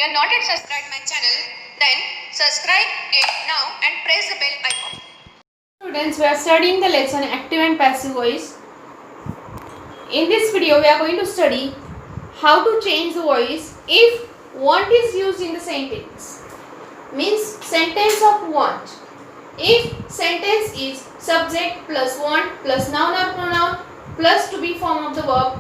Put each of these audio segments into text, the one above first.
you are not yet subscribed my channel, then subscribe it now and press the bell icon. Students, we are studying the lesson active and passive voice. In this video, we are going to study how to change the voice if want is used in the sentence. Means sentence of want. If sentence is subject plus want plus noun or pronoun plus to be form of the verb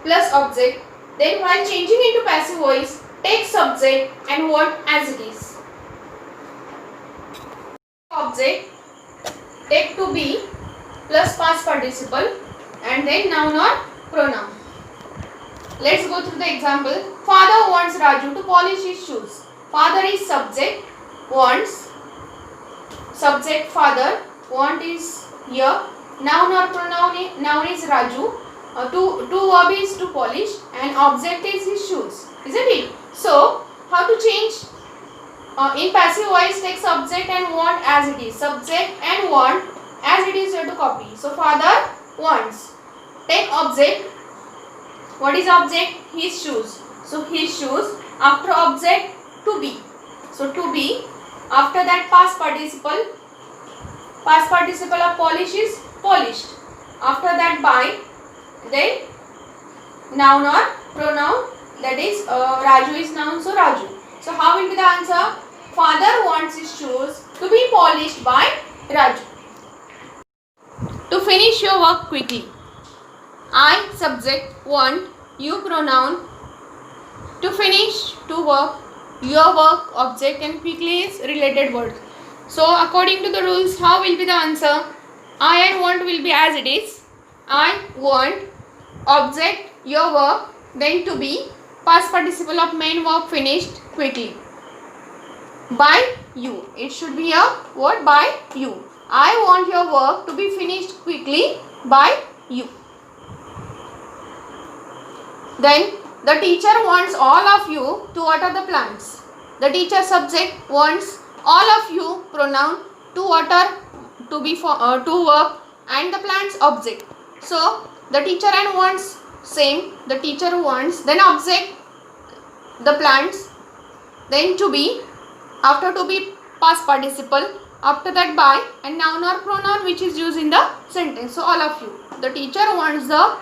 plus object, then while changing into passive voice, take subject and want as it is. Object, take to be plus past participle and then noun or pronoun. Let's go through the example. Father wants Raju to polish his shoes. Father is subject, wants, subject father, want is here, noun or pronoun, noun is Raju, to verb is to polish and object is his shoes, isn't it? So, how to change? In passive voice, take subject and want as it is. Subject and want as it is you have to copy. So, father wants. Take object. What is object? His shoes. So, his shoes. After object, to be. So, to be. After that, past participle. Past participle of polish is polished. After that, by. Then, noun or pronoun. That is, Raju is noun. So, Raju. So, how will be the answer? Father wants his shoes to be polished by Raju. To finish your work quickly. I subject want, you pronoun. To finish, to work, your work object and quickly is related word. So according to the rules, how will be the answer? I and want will be as it is. I want, object, your work, then to be, past participle of main verb finished quickly. By you. It should be a word by you. I want your work to be finished quickly by you. Then the teacher wants all of you to water the plants. The teacher subject wants all of you pronoun to water, to be for to work and the plants object. So the teacher and wants same. The teacher wants, then object the plants, then to be, after to be past participle, after that by and noun or pronoun which is used in the sentence. So all of you. The teacher wants the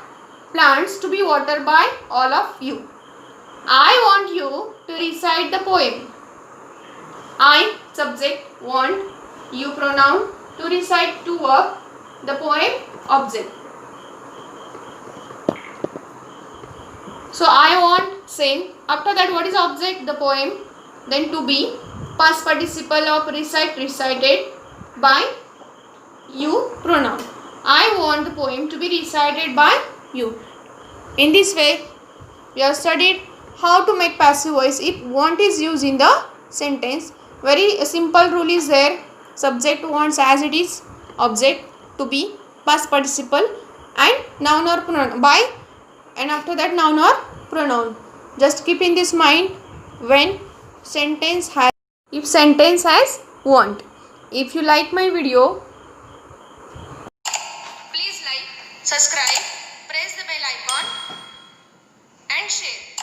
plants to be watered by all of you. I want you to recite the poem. I subject want, you pronoun, to recite, to work, the poem object. So I want same. After that what is object? The poem. Then to be, past participle of recite, recited by you pronoun. I want the poem to be recited by you. In this way, we have studied how to make passive voice if want is used in the sentence. Very simple rule is there. Subject wants as it is, object to be, past participle and noun or pronoun by and after that noun or pronoun. Just keep in this mind when sentence has, if sentence has want. If you like my video, Please like, subscribe, press the bell icon and share.